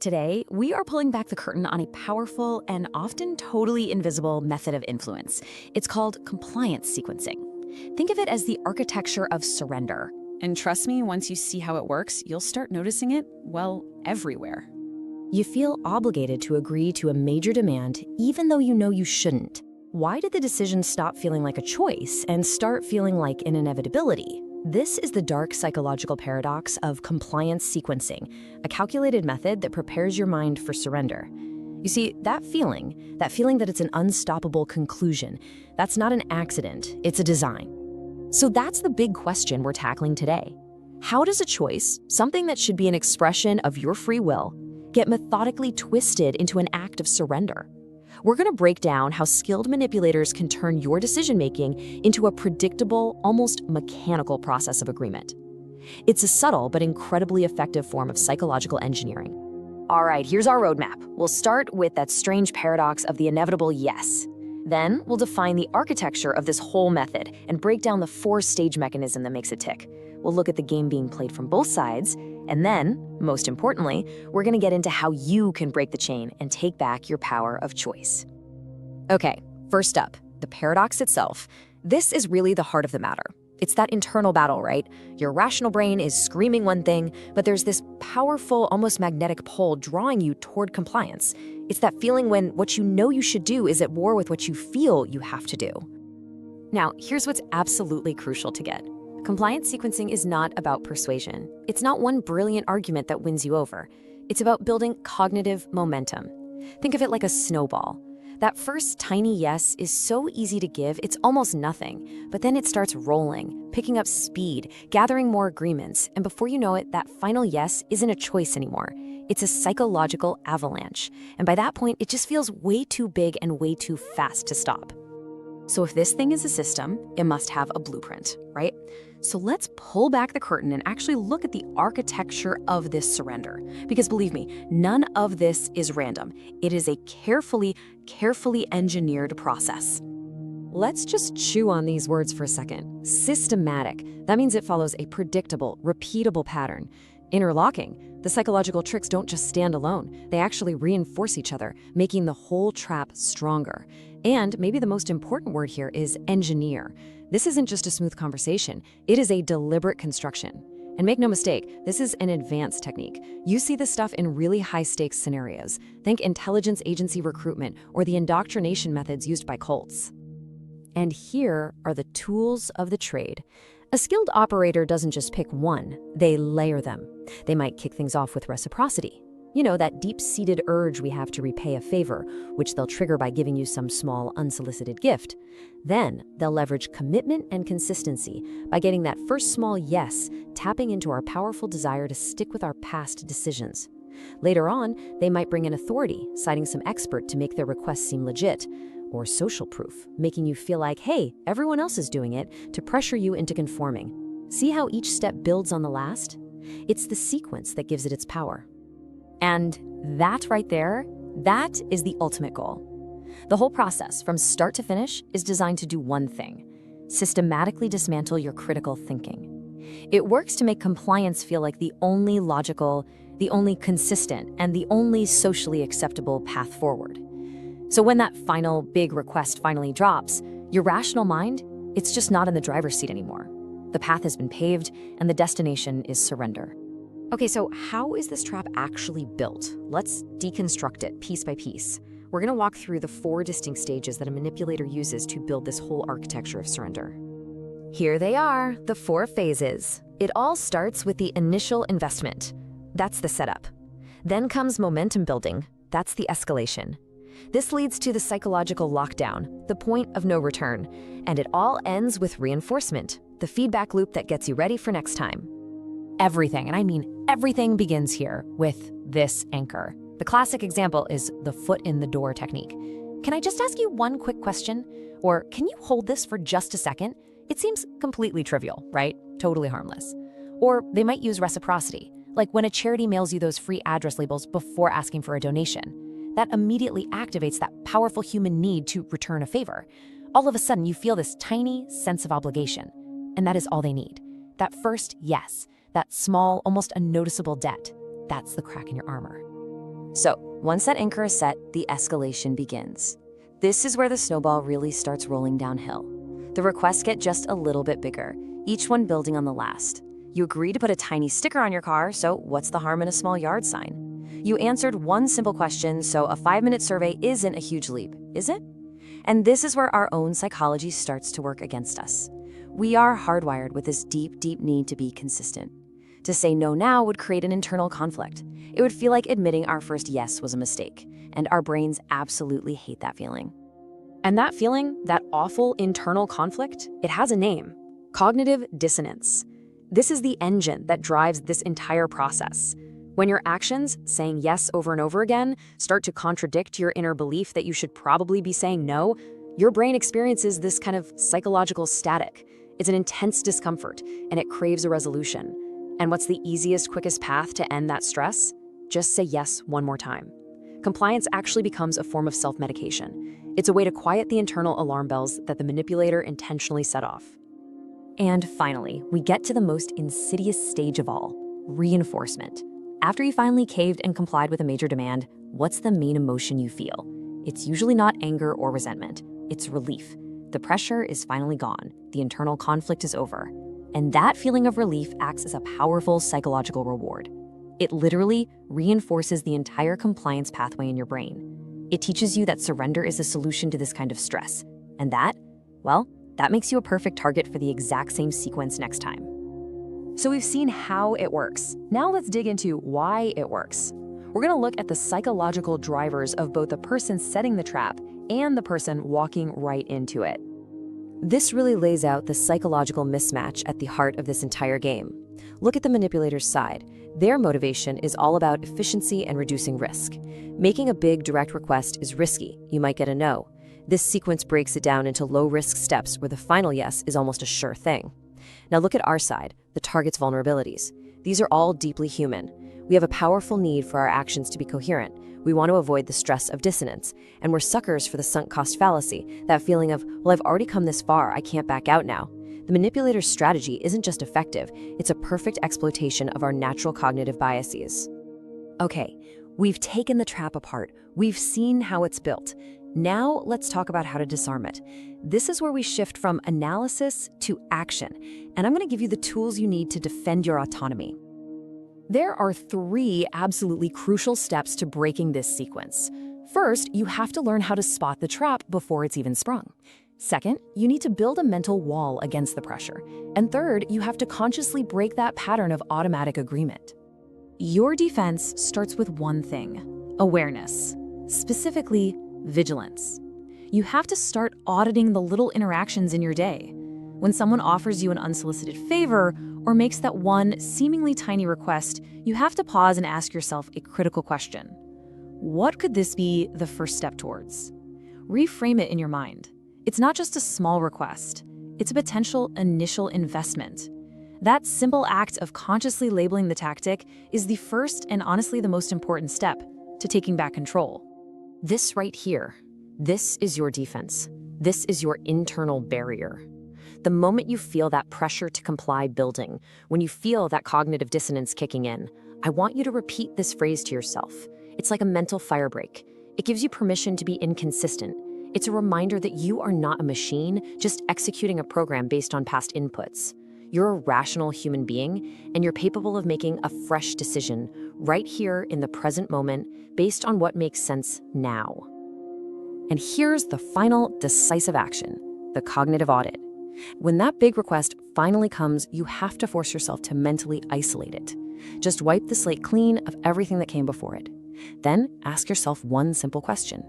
Today, we are pulling back the curtain on a powerful and often totally invisible method of influence. It's called compliance sequencing. Think of it as the architecture of surrender. And trust me, once you see how it works, you'll start noticing it, well, everywhere. You feel obligated to agree to a major demand even though you know you shouldn't. Why did the decision stop feeling like a choice and start feeling like an inevitability? This is the dark psychological paradox of compliance sequencing, a calculated method that prepares your mind for surrender. You see, that feeling that it's an unstoppable conclusion, that's not an accident, it's a design. So that's the big question we're tackling today. How does a choice, something that should be an expression of your free will, get methodically twisted into an act of surrender? We're going to break down how skilled manipulators can turn your decision-making into a predictable, almost mechanical process of agreement. It's a subtle but incredibly effective form of psychological engineering. All right, here's our roadmap. We'll start with that strange paradox of the inevitable yes. Then we'll define the architecture of this whole method and break down the four-stage mechanism that makes it tick. We'll look at the game being played from both sides, and then, most importantly, we're going to get into how you can break the chain and take back your power of choice. Okay, first up, the paradox itself. This is really the heart of the matter. It's that internal battle, right? Your rational brain is screaming one thing, but there's this powerful, almost magnetic pull drawing you toward compliance. It's that feeling when what you know you should do is at war with what you feel you have to do. Now, here's what's absolutely crucial to get. Compliance sequencing is not about persuasion. It's not one brilliant argument that wins you over. It's about building cognitive momentum. Think of it like a snowball. That first tiny yes is so easy to give, it's almost nothing. But then it starts rolling, picking up speed, gathering more agreements, and before you know it, that final yes isn't a choice anymore. It's a psychological avalanche. And by that point, it just feels way too big and way too fast to stop. So if this thing is a system, it must have a blueprint, right? So let's pull back the curtain and actually look at the architecture of this surrender. Because believe me, none of this is random. It is a carefully engineered process. Let's just chew on these words for a second. Systematic. That means it follows a predictable, repeatable pattern. Interlocking. The psychological tricks don't just stand alone. They actually reinforce each other, making the whole trap stronger. And maybe the most important word here is engineer. This isn't just a smooth conversation. It is a deliberate construction. And make no mistake, this is an advanced technique. You see this stuff in really high-stakes scenarios. Think intelligence agency recruitment or the indoctrination methods used by cults. And here are the tools of the trade. A skilled operator doesn't just pick one, they layer them. They might kick things off with reciprocity. You know, that deep-seated urge we have to repay a favor, which they'll trigger by giving you some small, unsolicited gift. Then, they'll leverage commitment and consistency by getting that first small yes, tapping into our powerful desire to stick with our past decisions. Later on, they might bring in authority, citing some expert to make their request seem legit, or social proof, making you feel like, hey, everyone else is doing it, to pressure you into conforming. See how each step builds on the last? It's the sequence that gives it its power. And that right there, that is the ultimate goal. The whole process, from start to finish, is designed to do one thing: systematically dismantle your critical thinking. It works to make compliance feel like the only logical, the only consistent, and the only socially acceptable path forward. So when that final big request finally drops, your rational mind, it's just not in the driver's seat anymore. The path has been paved, and the destination is surrender. Okay, so how is this trap actually built? Let's deconstruct it piece by piece. We're going to walk through the four distinct stages that a manipulator uses to build this whole architecture of surrender. Here they are, the four phases. It all starts with the initial investment. That's the setup. Then comes momentum building. That's the escalation. This leads to the psychological lockdown, the point of no return. And it all ends with reinforcement, the feedback loop that gets you ready for next time. Everything, and I mean everything, begins here with this anchor. The classic example is the foot in the door technique. Can I just ask you one quick question? Or can you hold this for just a second? It seems completely trivial, right? Totally harmless. Or they might use reciprocity, like when a charity mails you those free address labels before asking for a donation. That immediately activates that powerful human need to return a favor. All of a sudden, you feel this tiny sense of obligation. And that is all they need. That first yes. That small, almost unnoticeable debt, that's the crack in your armor. So, once that anchor is set, the escalation begins. This is where the snowball really starts rolling downhill. The requests get just a little bit bigger, each one building on the last. You agree to put a tiny sticker on your car, so what's the harm in a small yard sign? You answered one simple question, so a 5-minute survey isn't a huge leap, is it? And this is where our own psychology starts to work against us. We are hardwired with this deep, deep need to be consistent. To say no now would create an internal conflict. It would feel like admitting our first yes was a mistake, and our brains absolutely hate that feeling. And that feeling, that awful internal conflict, it has a name: cognitive dissonance. This is the engine that drives this entire process. When your actions, saying yes over and over again, start to contradict your inner belief that you should probably be saying no, your brain experiences this kind of psychological static. It's an intense discomfort, and it craves a resolution. And what's the easiest, quickest path to end that stress? Just say yes one more time. Compliance actually becomes a form of self-medication. It's a way to quiet the internal alarm bells that the manipulator intentionally set off. And finally, we get to the most insidious stage of all: reinforcement. After you finally caved and complied with a major demand, what's the main emotion you feel? It's usually not anger or resentment. It's relief. The pressure is finally gone. The internal conflict is over. And that feeling of relief acts as a powerful psychological reward. It literally reinforces the entire compliance pathway in your brain. It teaches you that surrender is a solution to this kind of stress. And that, well, that makes you a perfect target for the exact same sequence next time. So we've seen how it works. Now let's dig into why it works. We're going to look at the psychological drivers of both the person setting the trap and the person walking right into it. This really lays out the psychological mismatch at the heart of this entire game. Look at the manipulator's side. Their motivation is all about efficiency and reducing risk. Making a big direct request is risky. You might get a no. This sequence breaks it down into low-risk steps where the final yes is almost a sure thing. Now look at our side, the target's vulnerabilities. These are all deeply human. We have a powerful need for our actions to be coherent. We want to avoid the stress of dissonance, and we're suckers for the sunk cost fallacy, that feeling of, well, I've already come this far, I can't back out now. The manipulator's strategy isn't just effective, it's a perfect exploitation of our natural cognitive biases. Okay, we've taken the trap apart. We've seen how it's built. Now let's talk about how to disarm it. This is where we shift from analysis to action, and I'm going to give you the tools you need to defend your autonomy. There are 3 absolutely crucial steps to breaking this sequence. First, you have to learn how to spot the trap before it's even sprung. Second, you need to build a mental wall against the pressure. And third, you have to consciously break that pattern of automatic agreement. Your defense starts with one thing: awareness, specifically vigilance. You have to start auditing the little interactions in your day. When someone offers you an unsolicited favor or makes that one seemingly tiny request, you have to pause and ask yourself a critical question. What could this be the first step towards? Reframe it in your mind. It's not just a small request. It's a potential initial investment. That simple act of consciously labeling the tactic is the first and honestly the most important step to taking back control. This right here, this is your defense. This is your internal barrier. The moment you feel that pressure to comply building, when you feel that cognitive dissonance kicking in, I want you to repeat this phrase to yourself. It's like a mental fire break. It gives you permission to be inconsistent. It's a reminder that you are not a machine just executing a program based on past inputs. You're a rational human being, and you're capable of making a fresh decision right here in the present moment based on what makes sense now. And here's the final decisive action: the cognitive audit. When that big request finally comes, you have to force yourself to mentally isolate it. Just wipe the slate clean of everything that came before it. Then ask yourself one simple question.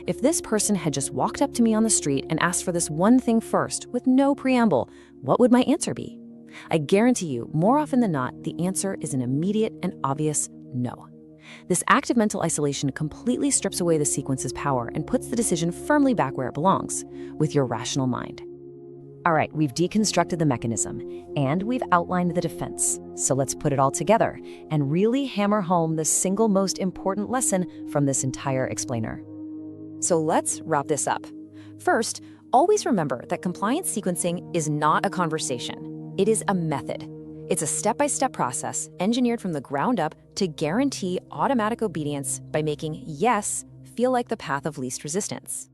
If this person had just walked up to me on the street and asked for this one thing first, with no preamble, what would my answer be? I guarantee you, more often than not, the answer is an immediate and obvious no. This act of mental isolation completely strips away the sequence's power and puts the decision firmly back where it belongs, with your rational mind. All right, we've deconstructed the mechanism, and we've outlined the defense. So let's put it all together and really hammer home the single most important lesson from this entire explainer. So let's wrap this up. First, always remember that compliance sequencing is not a conversation. It is a method. It's a step-by-step process engineered from the ground up to guarantee automatic obedience by making yes feel like the path of least resistance.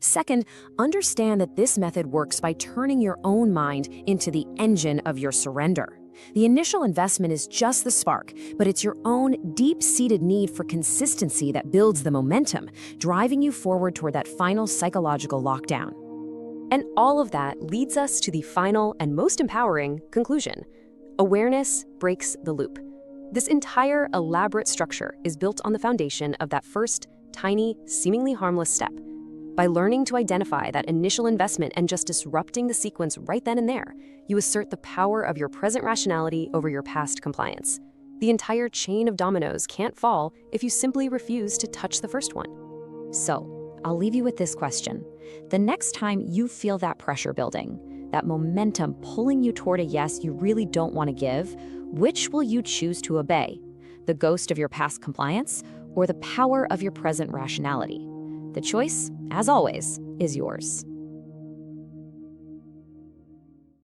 Second, understand that this method works by turning your own mind into the engine of your surrender. The initial investment is just the spark, but it's your own deep-seated need for consistency that builds the momentum, driving you forward toward that final psychological lockdown. And all of that leads us to the final and most empowering conclusion. Awareness breaks the loop. This entire elaborate structure is built on the foundation of that first, tiny, seemingly harmless step. By learning to identify that initial investment and just disrupting the sequence right then and there, you assert the power of your present rationality over your past compliance. The entire chain of dominoes can't fall if you simply refuse to touch the first one. So, I'll leave you with this question. The next time you feel that pressure building, that momentum pulling you toward a yes you really don't want to give, which will you choose to obey? The ghost of your past compliance or the power of your present rationality? The choice, as always, is yours.